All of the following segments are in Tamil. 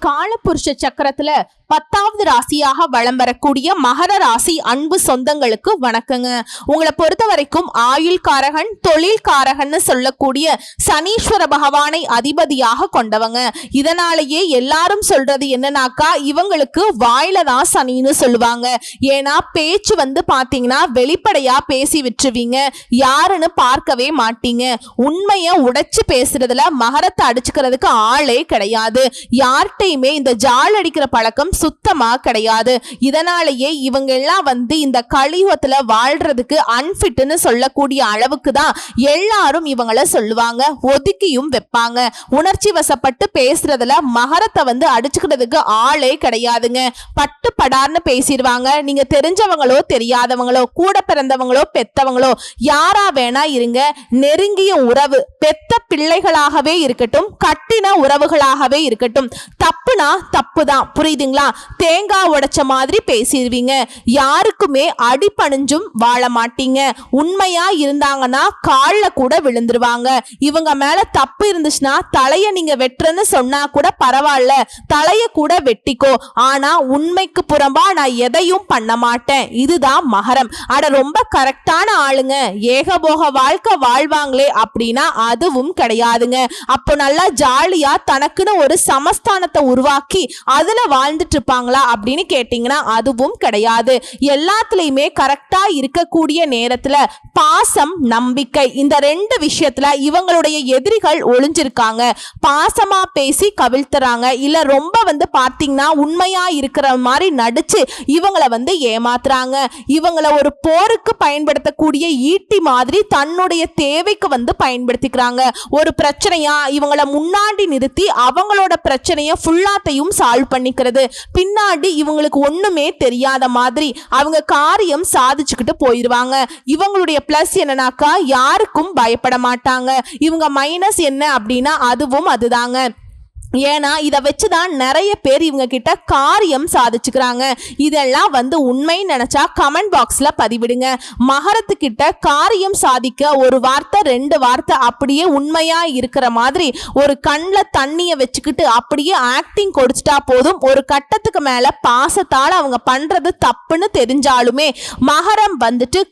காலபுருஷ சக்கரத்துல 10வது ராசியாக வலம் வரக்கூடிய மகர ராசி அன்பு சொந்தங்களுக்கு வணக்கங்க. உங்களை பொறுத்த வரைக்கும் ஆயுள் காரகன், தொழில் காரகன்னு சொல்லக்கூடிய சனீஸ்வர பகவானை அதிபதியாக கொண்டவங்க. இதனாலேயே எல்லாரும் சொல்றது என்னன்னாக்கா, இவங்களுக்கு வாயில தான் சனின்னு சொல்லுவாங்க. ஏன்னா பேச்சு பாத்தீங்கன்னா வெளிப்படையா பேசி விட்டுருவீங்க, யாருன்னு பார்க்கவே மாட்டீங்க. உண்மைய உடைச்சு பேசுறதுல மகரத்தை அடிச்சுக்கிறதுக்கு ஆளே கிடையாது. யார்கிட்டையுமே இந்த ஜால் அடிக்கிற பழக்கம் சுத்தமா கிடையாது. இதனாலேயே இவங்க எல்லாம் இந்த கலியுகத்துல வாழ்றதுக்கு அன்ஃபிட்னு சொல்லக்கூடிய அளவுக்கு தான் எல்லாரும் இவங்கள சொல்லுவாங்க, ஒதுக்கியும் வைப்பாங்க. உணர்ச்சி வசப்பட்டு பேசுறதுல மகரத்தை அடிச்சுக்கிறதுக்கு ஆளே கிடையாதுங்க. பட்டு படார்னு பேசிடுவாங்க. நீங்க தெரிஞ்சவங்களோ தெரியாதவங்களோ, கூட பிறந்தவங்களோ பெத்தவங்களோ யாரா வேணா இருங்க, நெருங்கிய உறவு, பெத்த பிள்ளைகளாகவே இருக்கட்டும், கட்டின உறவுகளாகவே இருக்கட்டும், தப்புனா தப்புதான், புரியுதுங்களா? தேங்காய் உடைச்ச மாதிரி பேசிடுவீங்க. யாருக்குமே அடிபணிஞ்சும் வாழ மாட்டீங்க. உண்மையா இருந்தாங்கன்னா கால்ல கூட விழுந்துருவாங்க. இவங்க மேல தப்பு இருந்துச்சுன்னா தலைய நீங்க வெட்டுறன்னு சொன்னா கூட பரவாயில்ல, தலைய கூட வெட்டிக்கோ, ஆனா உண்மைக்கு புறம்பா நான் எதையும் பண்ண மாட்டேன். இதுதான் மகரம். அட ரொம்ப கரெக்டான ஆளுங்க, ஏகபோக வாழ்க்கை வாழ்வாங்களே அப்படின்னா அதுவும் கிடையாதுங்க. அப்போ நல்லா ஜாலியா தனக்குன்னு ஒரு சமஸ்தானத்தை உருவாக்கி அதுல வாழ்ந்துட்டு இருப்பாங்களா அப்படின்னு கேட்டீங்கன்னா அதுவும் கிடையாது. எல்லாத்துலயுமே கரெக்டா இருக்கக்கூடிய நேரத்துல பாசம், நம்பிக்கை, இந்த ரெண்டு விஷயத்துல இவங்களுடைய எதிரிகள் ஒளிஞ்சிருக்காங்க. பாசமா பேசி கவிழ்த்துறாங்க, இல்ல ரொம்ப பார்த்தீங்கன்னா உண்மையா இருக்கிற மாதிரி நடிச்சு இவங்களை ஏமாத்துறாங்க. இவங்களை ஒரு போருக்கு பயன்படுத்தக்கூடிய ஈட்டி மாதிரி தன்னுடைய தேவைக்கு பயன்படுத்திக்கிறாங்க. ஒரு பிரச்சனையா இவங்களை முன்னாடி நிறுத்தி அவங்களோட பிரச்சனைய ஃபுல்லாத்தையும் சால்வ் பண்ணிக்கிறது. பின்னாடி இவங்களுக்கு ஒண்ணுமே தெரியாத மாதிரி அவங்க காரியம் சாதிச்சுக்கிட்டு போயிருவாங்க. இவங்களுடைய பிளஸ் என்னன்னாக்கா, யாருக்கும் பயப்பட மாட்டாங்க. இவங்க மைனஸ் என்ன அப்படின்னா அதுவும் அதுதாங்க. ஏன்னா இதை வச்சுதான் நிறைய பேர் இவங்க கிட்ட காரியம் சாதிச்சுக்கிறாங்க. இதெல்லாம் உண்மைன்னு நினைச்சா கமெண்ட் பாக்ஸ்ல பதிவிடுங்க. மகரத்துக்கிட்ட காரியம் சாதிக்க ஒரு வார்த்தை, ரெண்டு வார்த்தை அப்படியே உண்மையா இருக்கிற மாதிரி ஒரு கண்ணில் தண்ணிய வச்சுக்கிட்டு அப்படியே ஆக்டிங் கொடுத்துட்டா போதும். ஒரு கட்டத்துக்கு மேல பாசத்தால் அவங்க பண்றது தப்புன்னு தெரிஞ்சாலுமே மகரம்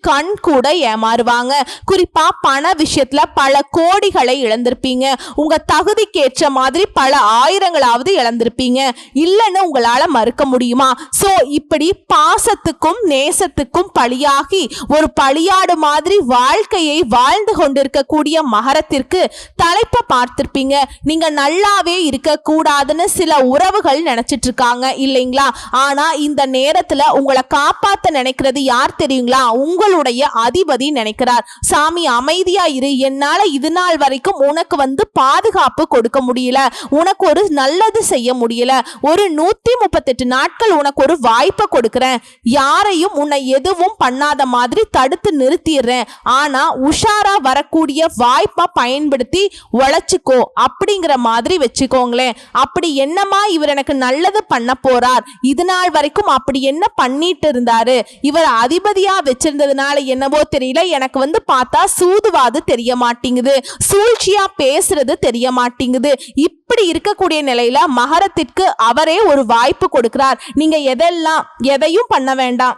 கண் கூட ஏமாறுவாங்க. குறிப்பா பண விஷயத்துல பல கோடிகளை இழந்திருப்பீங்க. உங்க தகுதிக்கேற்ற மாதிரி பல ஆயிரங்களாவது இழந்திருப்பீங்க. இல்லைன்னு உங்களால மறுக்க முடியுமா? சோ இப்படி பாசத்துக்கும் நேசத்துக்கும் பலியாகி ஒரு பலியாடு மாதிரி வாழ்க்கையை வாழ்ந்து கொண்டிருக்கக்கூடிய மகரத்திற்கு தலைப்பை பார்த்திருப்பீங்க. நீங்க நல்லாவே இருக்க கூடாதுன்னு சில உறவுகள் நினைச்சிட்டு இருக்காங்க இல்லைங்களா? ஆனா இந்த நேரத்துல உங்களை காப்பாத்த நினைக்கிறது யார் தெரியுங்களா? உங்களுடைய அதிபதி நினைக்கிறார். சாமி அமைதியா இரு, என்னால இது நாள் வரைக்கும் உனக்கு பாதுகாப்பு கொடுக்க முடியல, உனக்கு ஒரு நல்லது செய்ய முடியல, ஒரு 138 நாட்கள் உனக்கு ஒரு வாய்ப்பை கொடுக்கிறேன், யாரையும் உன்னை எதுவும் பண்ணாத மாதிரி தடுத்து நிறுத்திடுறேன், ஆனா உஷாரா வரக்கூடிய வாய்ப்பை பயன்படுத்தி உழைச்சுக்கோ அப்படிங்கிற மாதிரி வச்சுக்கோங்களேன். அப்படி என்னமா இவர் எனக்கு நல்லது பண்ண போறார், இது நாள் வரைக்கும் அப்படி என்ன பண்ணிட்டு இருந்தாரு, இவர் அதிபதியா வச்சிருந்ததுனால என்னவோ தெரியல, எனக்கு பார்த்தா சூதுவாது தெரிய மாட்டேங்குது, சூழ்ச்சியா பேசுறது தெரிய மாட்டேங்குது. இப்படி இருக்கக்கூடிய நிலையில மகரத்திற்கு அவரே ஒரு வாய்ப்பு கொடுக்கிறார். நீங்க எதையும் பண்ண வேண்டாம்,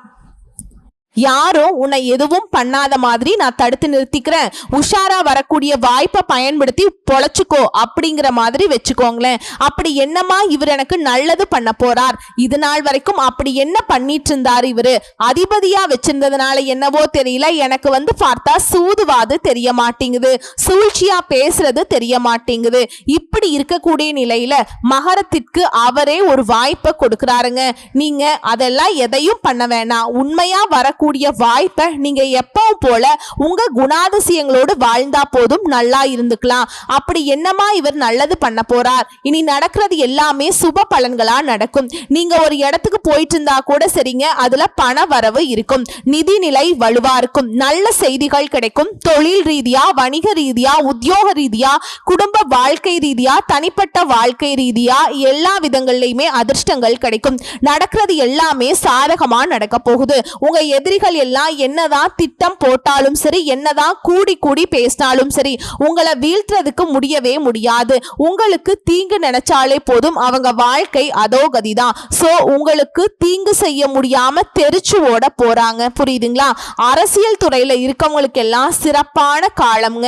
யாரும் உன்னை எதுவும் பண்ணாத மாதிரி நான் தடுத்து நிறுத்திக்கிறேன், உஷாரா வரக்கூடிய வாய்ப்பை பயன்படுத்தி பொழைச்சுக்கோ அப்படிங்கிற மாதிரி வச்சுக்கோங்களேன். அப்படி என்னமா இவர் எனக்கு நல்லது பண்ண போறார், இது நாள் வரைக்கும் அப்படி என்ன பண்ணிட்டு இருந்தார், இவரு அதிபதியா வச்சிருந்ததுனால என்னவோ தெரியல, எனக்கு பார்த்தா சூதுவாது தெரிய மாட்டேங்குது, சூழ்ச்சியா பேசுறது தெரிய மாட்டேங்குது. இப்படி இருக்கக்கூடிய நிலையில மகரத்திற்கு அவரே ஒரு வாய்ப்பை கொடுக்கிறாருங்க. நீங்க அதெல்லாம் எதையும் பண்ண வேணாம், உண்மையா வரக்கூடிய வாய்ப்பை நீங்க எப்பவும் போல உங்க குணாதிசயங்களோடு வாழ்ந்தா போதும், நல்லா இருந்துக்கலாம். அப்படி என்னமா இவர் நல்லது பண்ண போறார், இனி நடக்கிறது எல்லாமே சுப பலன்களா நடக்கும். நீங்க ஒரு இடத்துக்கு போயிட்டு இருந்தா கூட சரிங்க, அதுல பண வரவு இருக்கும், நிதி நிலை வலுவா இருக்கும், நல்ல செய்திகள் கிடைக்கும். தொழில் ரீதியா, வணிக ரீதியா, உத்தியோக ரீதியா, குடும்ப வாழ்க்கை ரீதியா, தனிப்பட்ட வாழ்க்கை ரீதியா எல்லா விதங்கள்லயுமே அதிர்ஷ்டங்கள் கிடைக்கும். நடக்கிறது எல்லாமே சாதகமா நடக்க போகுது. உங்க எதிரிகள் எல்லாம் என்னதான் திட்டம் போட்டாலும் சரி, என்னதான் கூடி கூடி பேசினாலும் சரி, உங்களை வீழ்த்துறதுக்கு முடியவே முடியாது. உங்களுக்கு தீங்கு நினைச்சாலே போதும், அவங்க வாழ்க்கை அதோ கதிதான். சோ உங்களுக்கு தீங்கு செய்ய முடியாம தெரிச்சு ஓட போறாங்க. புரியுதுங்களா? அரசியல் துறையில இருக்கவங்களுக்கு எல்லாம் சிறப்பான காலம்ங்க.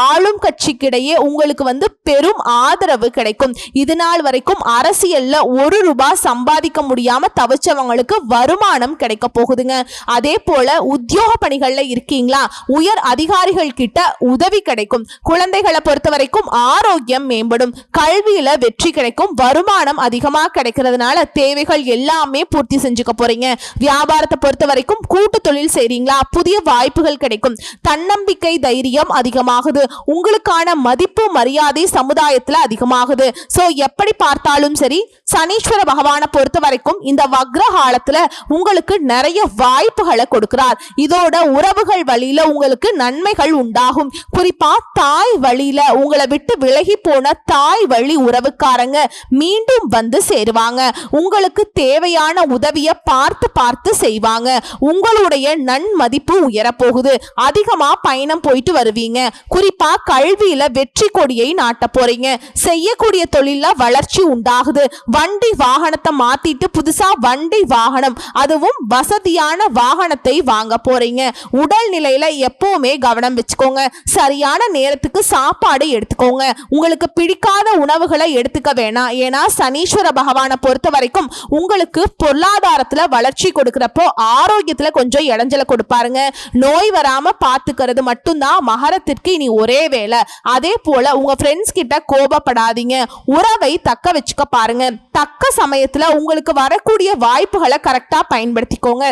ஆளும் கட்சிக்கிடையே உங்களுக்கு பெரும் ஆதரவு கிடைக்கும். இது நாள் வரைக்கும் அரசியல்ல ₹1 சம்பாதிக்க முடியாம தவிச்சவங்களுக்கு வருமானம் கிடைக்க போகுதுங்க. அதே போல உத்தியோக பணிகள்ல இருக்கீங்களா, உயர் அதிகாரிகள் கிட்ட உதவி கிடைக்கும். குழந்தைகளை பொறுத்த வரைக்கும் ஆரோக்கியம் மேம்படும். கல்வியில வெற்றி கிடைக்கும். வருமானம் அதிகமா கிடைக்கிறதுனால தேவைகள் எல்லாமே பூர்த்தி செஞ்சுக்க போறீங்க. வியாபாரத்தை பொறுத்த வரைக்கும் கூட்டு தொழில் செய்றீங்களா, புதிய வாய்ப்புகள் கிடைக்கும். தன்னம்பிக்கை தைரியம் அதிகமாகுது. உங்களுக்கான மதிப்பு மரியாதை சமுதாயத்துல அதிகமாகுது. சோ எப்படி பார்த்தாலும் சரி, சனீஸ்வர பகவானை பொறுத்த வரைக்கும் இந்த வக்ர காலத்துல உங்களுக்கு நிறைய வாய்ப்புகளை கொடுக்கிறார். இதோட உறவுகள் வழியில உங்களுக்கு நன்மைகள் உண்டாகும். குறிப்பா தாய் வழியில உங்களை விட்டு விலகி போன தாய் வழி உறவுக்காரங்க மீண்டும் சேருவாங்க. உங்களுக்கு தேவையான உதவியை பார்த்து பார்த்து செய்வாங்க. உங்களுடைய நன்மதிப்பு உயரப்போகுது. அதிகமா பயணம் போயிட்டு வருவீங்க. குறிப்பா கல்வியில வெற்றி கொடியை நாட்ட போறீங்க. செய்யக்கூடிய தொழில வளர்ச்சி உண்டாகுது. வண்டி வாகனத்தை மாத்திட்டு புதுசா வண்டி வாகனம், அதுவும் வசதியான வாகனத்தை வாங்க போறீங்க. உடல் நிலையில எப்பவுமே கவனம் வச்சுக்கோங்க. சரியான நேரத்துக்கு சாப்பாடு எடுத்துக்கோங்க. உங்களுக்கு பிடிக்காத உணவுகளை எடுத்துக்க வேணாம். ஏன்னா சனீஸ்வர பகவானை பொறுத்த வரைக்கும் உங்களுக்கு பொருளாதாரத்துல வளர்ச்சி கொடுக்கிறப்போ ஆரோக்கியத்துல கொஞ்சம் இடைஞ்சல கொடுப்பாருங்க. நோய் வராம பாத்துக்கிறது மட்டும்தான் மகரத்திற்கு இனி ஒரே வேலை. அதே போல உங்க ஃப்ரெண்ட்ஸ் கிட்ட கோபப்படாதீங்க. உறவை தக்க வச்சுக்க பாருங்க. தக்க சமயத்துல உங்களுக்கு வரக்கூடிய வாய்ப்புகளை கரெக்டா பயன்படுத்திக்கோங்க.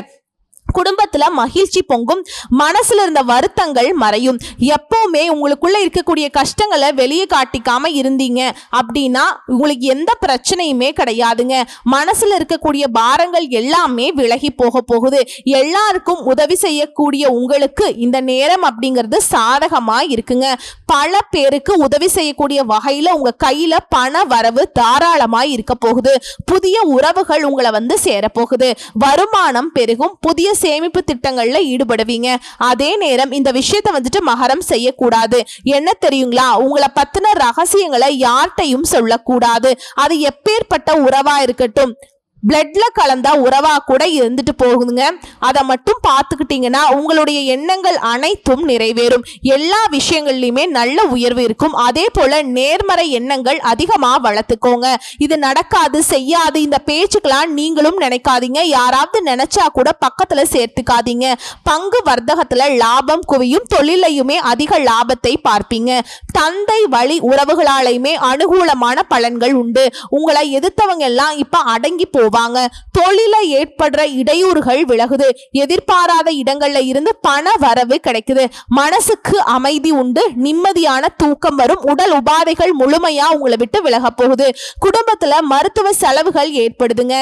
குடும்பத்துல மகிழ்ச்சி பொங்கும். மனசுல இருந்த வருத்தங்கள் மறையும். எப்பவுமே உங்களுக்குள்ள இருக்கக்கூடிய கஷ்டங்களை வெளியே காட்டிக்காம இருந்தீங்க அப்படின்னா உங்களுக்கு எந்த பிரச்சனையுமே கிடையாதுங்க. மனசுல இருக்கக்கூடிய பாரங்கள் எல்லாமே விலகி போக போகுது. எல்லாருக்கும் உதவி செய்யக்கூடிய உங்களுக்கு இந்த நேரம் அப்படிங்கிறது சாதகமா இருக்குங்க. பல பேருக்கு உதவி செய்யக்கூடிய வகையில உங்க கையில பண வரவு தாராளமா இருக்க போகுது. புதிய உறவுகள் உங்களை சேரப்போகுது. வருமானம் பெருகும். புதிய சேமிப்பு திட்டங்கள்ல ஈடுபடுவீங்க. அதே நேரம் இந்த விஷயத்தை மகரம் செய்யக்கூடாது. என்ன தெரியுங்களா, உங்களை பத்தின ரகசியங்களை யார்கிட்டையும் சொல்லக்கூடாது. அது எப்பேற்பட்ட உறவா இருக்கட்டும், பிளட்ல கலந்தா உறவா கூட இருந்துட்டு போகுதுங்க. அதை மட்டும் பார்த்துக்கிட்டீங்கன்னா உங்களுடைய எண்ணங்கள் அனைத்தும் நிறைவேறும். எல்லா விஷயங்கள்லையுமே நல்ல உயர்வு இருக்கும். அதே போல நேர்மறை எண்ணங்கள் அதிகமா வளர்த்துக்கோங்க. இது நடக்காது செய்யாது இந்த பேச்சுக்கெல்லாம் நீங்களும் நினைக்காதீங்க. யாராவது நினைச்சா கூட பக்கத்துல சேர்த்துக்காதீங்க. பங்கு வர்த்தகத்துல லாபம் குவியும். தொழிலையுமே அதிக லாபத்தை பார்ப்பீங்க. தந்தை வழி உறவுகளாலையுமே அனுகூலமான பலன்கள் உண்டு. உங்களை எதிர்த்தவங்க எல்லாம் இப்ப அடங்கி போவாங்க. தொழில ஏற்படுற இடையூறுகள் விலகுது. எதிர்பாராத இடங்கள்ல இருந்து பண வரவு கிடைக்குது. மனசுக்கு அமைதி உண்டு. நிம்மதியான தூக்கம் வரும். உடல் உபாதைகள் முழுமையா உங்களை விட்டு விலக போகுது. குடும்பத்துல மருத்துவ செலவுகள் ஏற்படுதுங்க.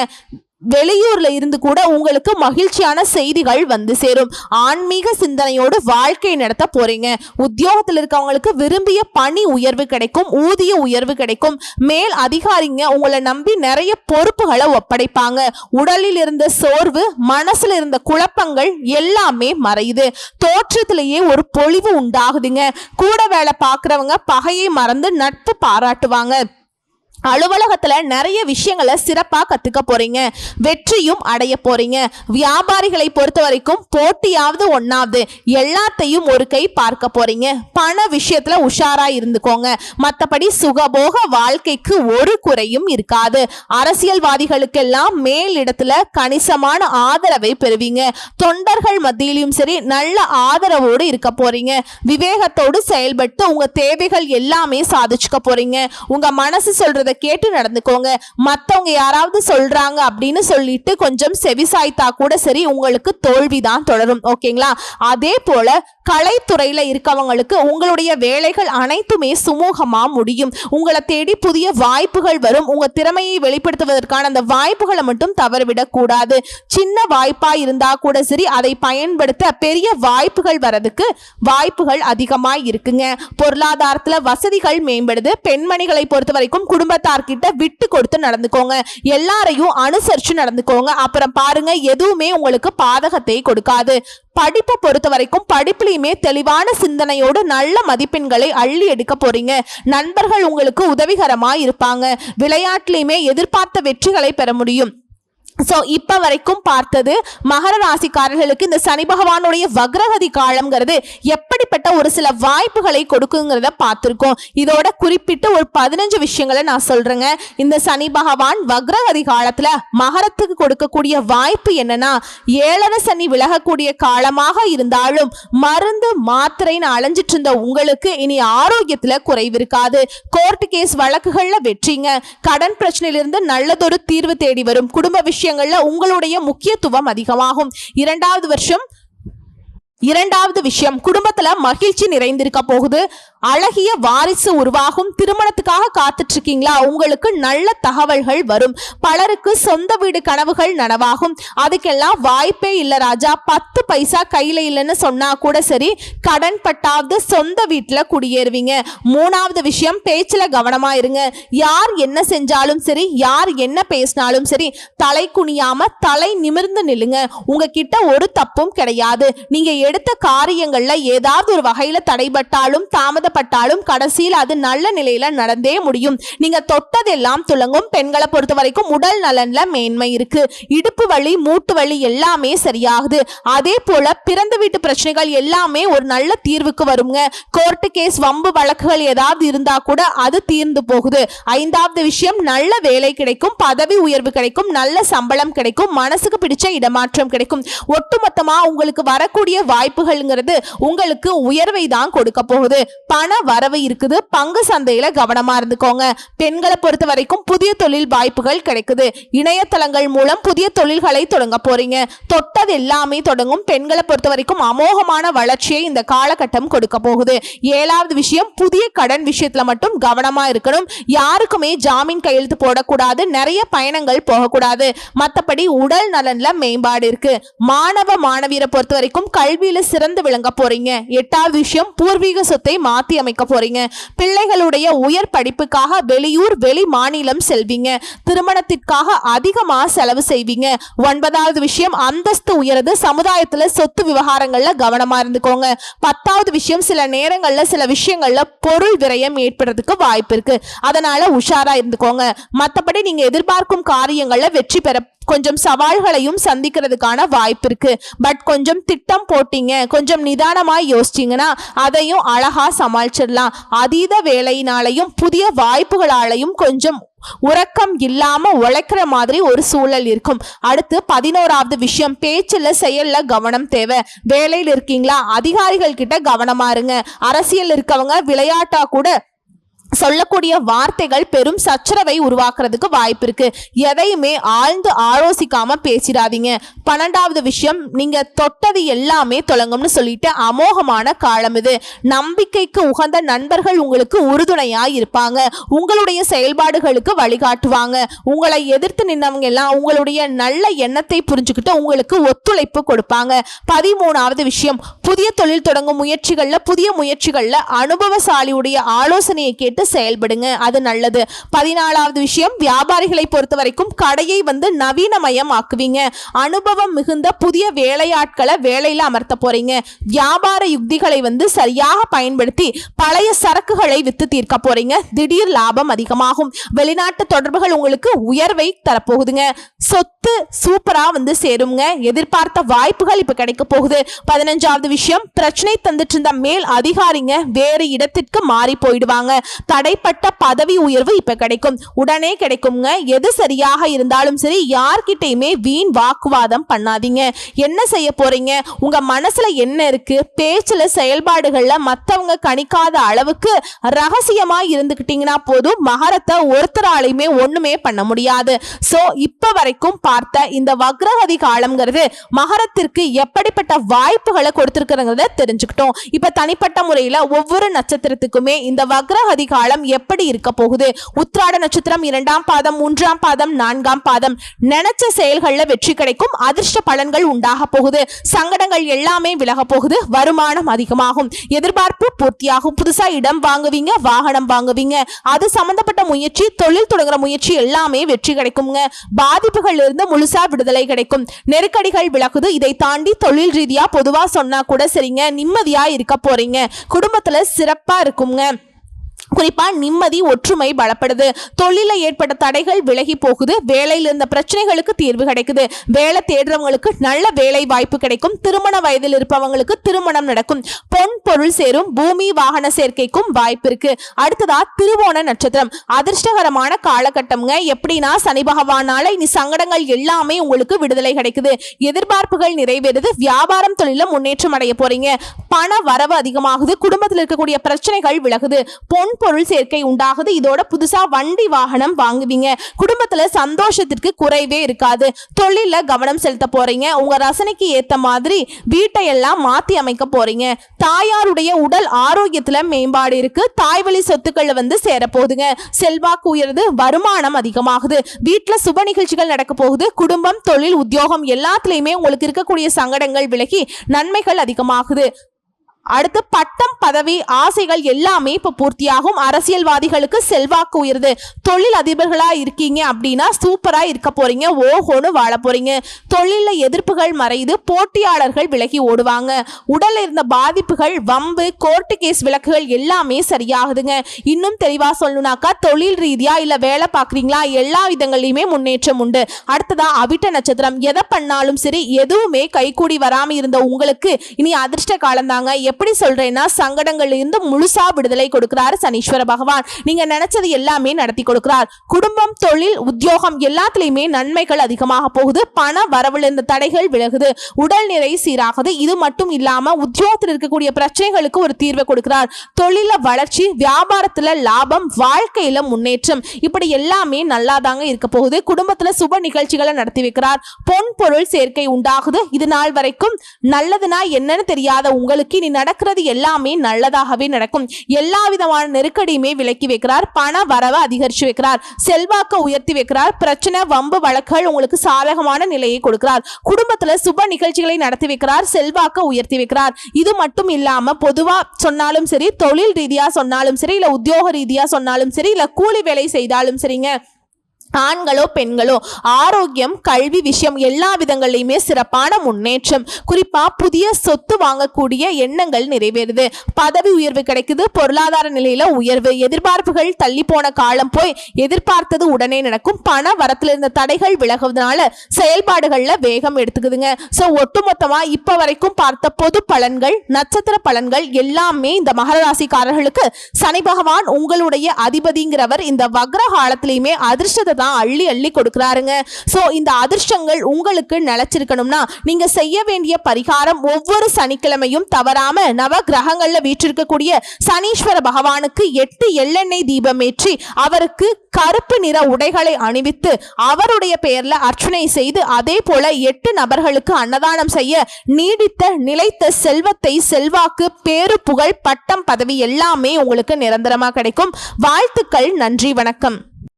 வெளியூர்ல இருந்து கூட உங்களுக்கு மகிழ்ச்சியான செய்திகள் சேரும். ஆன்மீக சிந்தனையோடு வாழ்க்கை நடத்த போறீங்க. உத்தியோகத்தில் இருக்கவங்களுக்கு விரும்பிய பணி உயர்வு கிடைக்கும். ஊதிய உயர்வு கிடைக்கும். மேல் அதிகாரிங்க உங்களை நம்பி நிறைய பொறுப்புகளை ஒப்படைப்பாங்க. உடலில் இருந்த சோர்வு, மனசுல இருந்த குழப்பங்கள் எல்லாமே மறையுது. தோற்றத்திலேயே ஒரு பொலிவு உண்டாகுதுங்க. கூட வேலை பார்க்கிறவங்க பகையை மறந்து நட்பு பாராட்டுவாங்க. அலுவலகத்துல நிறைய விஷயங்களை சிறப்பா கத்துக்க போறீங்க. வெற்றியும் அடைய போறீங்க. வியாபாரிகளை பொறுத்த வரைக்கும் போட்டியாவது ஒன்னாவது எல்லாத்தையும் ஒரு கை பார்க்க போறீங்க. பண விஷயத்துல உஷாரா இருந்துக்கோங்க. மற்றபடி சுகபோக வாழ்க்கைக்கு ஒரு குறையும் இருக்காது. அரசியல்வாதிகளுக்கெல்லாம் மேல் இடத்துல கணிசமான ஆதரவை பெறுவீங்க. தொண்டர்கள் மத்தியிலும் சரி நல்ல ஆதரவோடு இருக்க போறீங்க. விவேகத்தோடு செயல்பட்டு உங்க தேவைகள் எல்லாமே சாதிச்சுக்க போறீங்க. உங்க மனசு சொல்றத கேட்டு நடந்துக்கோங்க. மத்தவங்க யாராவது சொல்றாங்க அப்படின்னு சொல்லிட்டு கொஞ்சம் செவிசாய்த்தா கூட சரி உங்களுக்கு தோல்விதான் தொடரும். ஓகேங்களா? அதே போல கலைத்துறையில இருக்கவங்களுக்கு உங்களுடைய வேலைகள் அனைத்துமே சுமூகமா முடியும். உங்களை தேடி புதிய வாய்ப்புகள் வரும். உங்க திறமையை வெளிப்படுத்துவதற்கான அந்த வாய்ப்புகளை மட்டும் தவறவிடக் கூடாது. சின்ன வாய்ப்பா இருந்தா கூட சரி அதை பயன்படுத்த பெரிய வாய்ப்புகள் வரதுக்கு வாய்ப்புகள் அதிகமா இருக்குங்க. பொருளாதாரத்துல வசதிகள் மேம்படுது. பெண்மணிகளை பொறுத்த வரைக்கும் குடும்பத்தை குடும்பத்தார்கிட்ட விட்டு கொடுத்து நடந்துக்கோங்க, எல்லாரையும் அனுசரிச்சு நடந்துக்கோங்க. அப்புறம் பாருங்க, எதுவுமே உங்களுக்கு பாதகத்தை கொடுக்காது. படிப்பை பொறுத்த வரைக்கும் படிப்புலையுமே தெளிவான சிந்தனையோடு நல்ல மதிப்பெண்களை அள்ளி எடுக்க போறீங்க. நண்பர்கள் உங்களுக்கு உதவிகரமா இருப்பாங்க. விளையாட்டுலையுமே எதிர்பார்த்த வெற்றிகளை பெற முடியும். சோ இப்ப வரைக்கும் பார்த்தது மகர ராசிக்காரர்களுக்கு இந்த சனி பகவானுடைய வக்ரகதி காலம்ங்கிறது எப்படிப்பட்ட ஒரு சில வாய்ப்புகளை கொடுக்குங்கிறத பார்த்திருக்கோம். இதோட குறிப்பிட்டு ஒரு 15 விஷயங்களை நான் சொல்றேங்க. இந்த சனி பகவான் வக்ரகதி காலத்துல மகரத்துக்கு கொடுக்கக்கூடிய வாய்ப்பு என்னன்னா, 7 சனி விலகக்கூடிய காலமாக இருந்தாலும் மருந்து மாத்திரைன்னு அலைஞ்சிட்டு இருந்த உங்களுக்கு இனி ஆரோக்கியத்துல குறைவு இருக்காது. கோர்ட் கேஸ் வழக்குகள்ல வெற்றிங்க. கடன் பிரச்சனையிலிருந்து நல்லதொரு தீர்வு தேடி வரும். குடும்ப விஷயங்கள்ல உங்களுடைய முக்கியத்துவம் அதிகமாகும். இரண்டாவது விஷயம், குடும்பத்துல மகிழ்ச்சி நிறைந்திருக்க போகுது. அழகிய வாரிசு உருவாகும். திருமணத்துக்காக காத்துட்டு இருக்கீங்களா? உங்களுக்கு நல்ல தகவல்கள் வரும். பலருக்கு சொந்த வீடு கனவுகள் நனவாகும். அதுக்கெல்லாம் வாய்ப்பே இல்ல ராஜா, 10 பைசா கையில இல்லைன்னு சொன்னா கூட சரி, கடன் பட்டாவது சொந்த வீட்டுல குடியேறுவீங்க. 3வது விஷயம், பேச்சுல கவனமா இருங்க. யார் என்ன செஞ்சாலும் சரி, யார் என்ன பேசினாலும் சரி, தலை குனியாம தலை நிமிர்ந்து நில்லுங்க. உங்ககிட்ட ஒரு தப்பும் கிடையாது. நீங்க எடுத்த காரியங்கள்ல ஏதாவது ஒரு வகையில தடைபட்டாலும் தாமதப்பட்டாலும் கடைசியில் அது நல்ல நிலையில நடந்தே முடியும். நீங்க தொட்டதெல்லாம் துலங்கும். பெண்களை பொறுத்த வரைக்கும் உடல் நலன்ல மேன்மை இருக்கு. இடுப்பு வலி, மூட்டு வலி எல்லாமே சரியாகுது. அதே போல பிறந்த வீட்டு பிரச்சனைகள் எல்லாமே ஒரு நல்ல தீர்வுக்கு வருங்க. கோர்ட்டு கேஸ் வம்பு வழக்குகள் ஏதாவது இருந்தா கூட அது தீர்ந்து போகுது. 5வது விஷயம், நல்ல வேலை கிடைக்கும், பதவி உயர்வு கிடைக்கும், நல்ல சம்பளம் கிடைக்கும், மனசுக்கு பிடிச்ச இடமாற்றம் கிடைக்கும். ஒட்டுமொத்தமா உங்களுக்கு வரக்கூடிய வாய்ப்புகள்ங்கிறது உங்களுக்கு உயர்வை தான் கொடுக்க போகுது. பண வரவு இருக்குது. பங்கு சந்தையில கவனமா இருந்துக்கோங்க. பெண்களை பொறுத்த வரைக்கும் புதிய தொழில் வாய்ப்புகள் கிடைக்குது. இணையதளங்கள் மூலம் புதிய தொழில்களை தொடங்க போறீங்க. தொட்டது எல்லாமே தொடங்கும். பெண்களை பொறுத்த வரைக்கும் அமோகமான வளர்ச்சியை இந்த காலகட்டம் கொடுக்க போகுது. 7வது விஷயம், புதிய கடன் விஷயத்துல மட்டும் கவனமா இருக்கணும். யாருக்குமே ஜாமீன் கையெழுத்து போடக்கூடாது. நிறைய பயணங்கள் போகக்கூடாது. மற்றபடி உடல் நலன்ல மேம்பாடு இருக்கு. மாணவ மாணவியரை பொறுத்த வரைக்கும் கல்வியில சிறந்து விளங்க போறீங்க. 8வது விஷயம், பூர்வீக சொத்தை மாத்தி அமைக்க போறீங்க. பிள்ளைகளுடைய உயர் படிப்புக்காக வெளியூர் வெளி மாநிலம் செல்வீங்க. திருமணத்திற்காக அதிகமா செலவு செய்வீங்க. 9வது விஷயம், அந்தஸ்து உயருது. சமுதாயத்துல சொத்து விவகாரங்கள்ல கவனமா இருந்துக்கோங்க. 10வது விஷயம், சில நேரங்கள்ல சில விஷயங்கள்ல பொருள் விரயம் ஏற்படுறதுக்கு வாய்ப்பு இருக்கு. அதனால உஷாரா இருந்துக்கோங்க. மற்றபடி நீங்க எதிர்பார்க்கும் காரியங்கள்ல வெற்றி பெற கொஞ்சம் சவால்களையும் சந்திக்கிறதுக்கான வாய்ப்பு இருக்கு. பட் கொஞ்சம் திட்டம் போட்டீங்க, கொஞ்சம் நிதானமா யோசிச்சீங்கன்னா அதையும் அழகா சமாளிச்சிடலாம். அதீத வேலையினாலையும் புதிய வாய்ப்புகளாலையும் கொஞ்சம் உறக்கம் இல்லாம உழைக்கிற மாதிரி ஒரு சூழல் இருக்கும். அடுத்து 11வது விஷயம், பேச்சுல செயல்ல கவனம் தேவை. வேலையில் இருக்கீங்களா? அதிகாரிகள் கிட்ட கவனமா இருங்க. அரசியல் இருக்கவங்க விளையாட்டா கூட சொல்லக்கூடிய வார்த்தைகள் பெரும் சச்சரவை உருவாக்குறதுக்கு வாய்ப்பு இருக்கு. எதையுமே ஆழ்ந்து ஆலோசிக்காம பேசிடாதீங்க. 12வது விஷயம், நீங்க தொட்டது எல்லாமே தொடங்கும்னு சொல்லிட்டு அமோகமான காலம் இது. நம்பிக்கைக்கு உகந்த நண்பர்கள் உங்களுக்கு உறுதுணையா இருப்பாங்க. உங்களுடைய செயல்பாடுகளுக்கு வழிகாட்டுவாங்க. உங்களை எதிர்த்து நின்னவங்க எல்லாம் உங்களுடைய நல்ல எண்ணத்தை புரிஞ்சுக்கிட்டு உங்களுக்கு ஒத்துழைப்பு கொடுப்பாங்க. 13வது விஷயம், புதிய தொழில் தொடங்கும் புதிய முயற்சிகள்ல அனுபவசாலியுடைய ஆலோசனையை கேட்டு செயல்படுங்க. அது நல்லது. 14வது விஷயம், வியாபாரிகளை பொறுத்த வரைக்கும் கடையை நவீனமயம் ஆக்குவீங்க. அனுபவம் மிகுந்த புதிய வேலையாட்களை வேலையில அமர்த்த போறீங்க. வியாபார யுக்திகளை சரியாக பயன்படுத்தி பழைய சரக்குகளை வித்து தீர்க்க போறீங்க. திடீர் லாபம் அதிகமாகும். வெளிநாட்டு தொடர்புகள் உங்களுக்கு உயர்வை தரப்போகுதுங்க. சொத்து சூப்பரா சேருங்க. எதிர்பார்த்த வாய்ப்புகள் இப்ப கிடைக்க போகுது. 15வது விஷயம், பிரச்சனை தந்துட்டு இருந்த மேல் அதிகாரிங்க வேறு இடத்திற்கு மாறி போயிடுவாங்க. தடைப்பட்ட பதவி உயர்வு இப்ப கிடைக்கும். உடனே கிடைக்குங்க. எது சரியாக இருந்தாலும் சரி, யார்கிட்டயுமே வீண் வாக்குவாதம் பண்ணாதீங்க. என்ன செய்ய போறீங்க? உங்க மனசுல என்ன இருக்கு? பேச்சுல செயல்பாடுகள்ல மத்தவங்க கணிக்காத அளவுக்கு ரகசியமா இருந்துகிட்டீங்கன்னா போதும். மகரத்தை ஒருத்தராலையுமே ஒண்ணுமே பண்ண முடியாது. சோ இப்ப வரைக்கும் பார்த்த இந்த வக்ரகதி காலம்ங்கிறது மகரத்திற்கு எப்படிப்பட்ட வாய்ப்புகளை கொடுத்திருக்கிறத தெரிஞ்சுக்கிட்டோம். இப்ப தனிப்பட்ட முறையில ஒவ்வொரு நட்சத்திரத்துக்குமே இந்த வக்ரகதி காலம் எப்படி இருக்க போகுது, உத்திராட நட்சத்திரம் 2ஆம் பாதம் 3ஆம் பாதம் 4ஆம் பாதம் நினைச்ச செயல்கள்ல வெற்றி கிடைக்கும், அதிர்ஷ்ட பலன்கள் உண்டாக போகுது, சங்கடங்கள் எல்லாமே விலக போகுது, வருமானம் அதிகமாகும், எதிர்பார்ப்பு பூர்த்தியாகும், புதுசா இடம் வாங்குவீங்க, வாகனம் வாங்குவீங்க, அது சம்பந்தப்பட்ட முயற்சி, தொழில் தொடங்குற முயற்சி எல்லாமே வெற்றி கிடைக்குங்க. பாதிப்புகள் இருந்து முழுசா விடுதலை கிடைக்கும், நெருக்கடிகள் விலகுது. இதை தாண்டி தொழில் ரீதியா பொதுவா சொன்னா கூட சரிங்க, நிம்மதியா இருக்க போறீங்க, குடும்பத்துல சிறப்பா இருக்குங்க. குறிப்பா நிம்மதி ஒற்றுமை பலப்படுது, தொழில ஏற்பட்ட தடைகள் விலகி போகுது, வேலையில் இருந்த பிரச்சனைகளுக்கு தீர்வு கிடைக்குது, வேலை தேடுறவங்களுக்கு நல்ல வேலை வாய்ப்பு கிடைக்கும், திருமண வயதில் இருப்பவங்களுக்கு திருமணம் நடக்கும், பொன் பொருள் சேரும், பூமி வாகன சேர்க்கைக்கும் வாய்ப்பு இருக்கு. அடுத்ததா திருவோண நட்சத்திரம் அதிர்ஷ்டகரமான காலகட்டம்ங்க. எப்படின்னா சனி பகவானால இனி சங்கடங்கள் எல்லாமே உங்களுக்கு விடுதலை கிடைக்குது, எதிர்பார்ப்புகள் நிறைவேறுது, வியாபாரம் தொழில முன்னேற்றம் அடைய போறீங்க, பண வரவு அதிகமாகுது, குடும்பத்தில் இருக்கக்கூடிய பிரச்சனைகள் விலகுது, பொன் பொருள் சேர்க்கை உண்டாகுது. இதோட புதுசா வண்டி வாகனம் வாங்குவீங்க, குடும்பத்துல சந்தோஷத்திற்கு குறைவே இருக்காது, தொழில கவனம் செலுத்த போறீங்க, உங்க ரசனைக்கு ஏத்த மாதிரி வீட்டை எல்லாம் மாத்தி அமைக்க போறீங்க, தாயாருடைய உடல் ஆரோக்கியத்துல மேம்பாடு இருக்கு, தாய்வழி சொத்துக்கள் சேர போகுதுங்க, செல்வாக்கு உயருது, வருமானம் அதிகமாகுது, வீட்டுல சுப நிகழ்ச்சிகள் நடக்க போகுது, குடும்பம் தொழில் உத்தியோகம் எல்லாத்துலயுமே உங்களுக்கு இருக்கக்கூடிய சங்கடங்கள் விலகி நன்மைகள் அதிகமாகுது. அடுத்து பட்டம் பதவி ஆசைகள் எல்லாமே இப்ப பூர்த்தியாகும், அரசியல்வாதிகளுக்கு செல்வாக்கு உயருது, தொழில் அதிபர்களா இருக்கீங்க அப்படின்னா சூப்பரா இருக்க போறீங்க, ஓஹோன்னு வாழ போறீங்க, தொழில எதிர்ப்புகள் மறையுது, போட்டியாளர்கள் விலகி ஓடுவாங்க, உடல்ல இருந்த பாதிப்புகள் வம்பு கோர்ட்டு கேஸ் விலக்குகள் எல்லாமே சரியாகுதுங்க. இன்னும் தெளிவா சொல்லணும்னாக்கா தொழில் ரீதியா இல்ல வேலை பாக்குறீங்களா எல்லா விதங்களையுமே முன்னேற்றம் உண்டு. அடுத்ததா அவிட்ட நட்சத்திரம் எதை பண்ணாலும் சரி எதுவுமே கைகூடி வராம இருந்த உங்களுக்கு இனி அதிர்ஷ்ட காலம் தாங்க. எப்படி சொல்றேன்னா சங்கடங்கள்ல இருந்து முழுசா விடுதலை கொடுக்கிறார் சனீஸ்வர பகவான், நீங்க நினைச்சது எல்லாமே நடத்தி கொடுக்கிறார், குடும்பம் தொழில் உத்தியோகம் எல்லாத்துலயுமே நன்மைகள் அதிகமாக போகுது, பண வரவுல இருந்த தடைகள் விலகுது, உடல் நிறை சீராகுது, இது மட்டும் இல்லாம உத்தியோகத்தில் இருக்கக்கூடிய பிரச்சனைகளுக்கு ஒரு தீர்வை கொடுக்கிறார், தொழில வளர்ச்சி, வியாபாரத்துல லாபம், வாழ்க்கையில முன்னேற்றம், இப்படி எல்லாமே நல்லாதாங்க இருக்க போகுது, குடும்பத்துல சுப நிகழ்ச்சிகளை நடத்தி வைக்கிறார், பொன் பொருள் சேர்க்கை உண்டாகுது. இது நாள் வரைக்கும் நல்லதுன்னா என்னன்னு தெரியாத உங்களுக்கு இனி நடக்கிறது எல்லாமே நல்லதாகவே நடக்கும், எல்லா விதமான நெருக்கடியுமே விலக்கி வைக்கிறார், பண வரவை அதிகரிச்சு வைக்கிறார், செல்வாக்க உயர்த்தி வைக்கிறார், பிரச்சனை வம்பு வழக்குகள் உங்களுக்கு சாதகமான நிலையை கொடுக்கிறார், குடும்பத்துல சுப நிகழ்ச்சிகளை நடத்தி வைக்கிறார், செல்வாக்க உயர்த்தி வைக்கிறார். இது மட்டும் இல்லாம பொதுவா சொன்னாலும் சரி, தொழில் ரீதியா சொன்னாலும் சரி, இல்ல உத்தியோக ரீதியா சொன்னாலும் சரி, இல்ல கூலி வேலை செய்தாலும் சரிங்க, ஆண்களோ பெண்களோ ஆரோக்கியம் கல்வி விஷயம் எல்லா விதங்களையுமே சிறப்பான முன்னேற்றம், குறிப்பா புதிய சொத்து வாங்கக்கூடிய எண்ணங்கள் நிறைவேறுது, பதவி உயர்வு கிடைக்குது, பொருளாதார நிலையில உயர்வு, எதிர்பார்ப்புகள் தள்ளி போன காலம் போய் எதிர்பார்த்தது உடனே நடக்கும், பண வரத்துல இருந்த தடைகள் விலகுவதனால செயல்பாடுகள்ல வேகம் எடுத்துக்குதுங்க. சோ ஒட்டுமொத்தமா இப்ப வரைக்கும் பார்த்த பொது பலன்கள் நட்சத்திர பலன்கள் எல்லாமே இந்த மகர ராசிக்காரர்களுக்கு சனி பகவான் உங்களுடைய அதிபதிங்கிறவர் இந்த வக்ர காலத்திலயுமே அதிர்ஷ்டத்தை அள்ளி அள்ளி கொடுக்கிறாருங்க. சோ இந்த அதிர்ஷ்டங்கள் உங்களுக்கு நிலைச்சிருக்கணும்னா நீங்க செய்ய வேண்டிய பரிகாரம் ஒவ்வொரு சனிக்கிழமையும் தவறாம நவ கிரகங்கள்ல வீற்றிருக்கக்கூடிய சனீஸ்வர பகவானுக்கு 8 எள்ளெண்ணெய் தீபம் ஏற்றி அவருக்கு கருப்பு நிற உடைகளை அணிவித்து அவருடைய பெயர்ல அர்ச்சனை செய்து அதே போல 8 நபர்களுக்கு அன்னதானம் செய்ய நீடித்த நிலைத்த செல்வத்தை செல்வாக்கு பேரு புகழ் பட்டம் பதவி எல்லாமே உங்களுக்கு நிரந்தரமா கிடைக்கும். வாழ்த்துக்கள். நன்றி, வணக்கம்.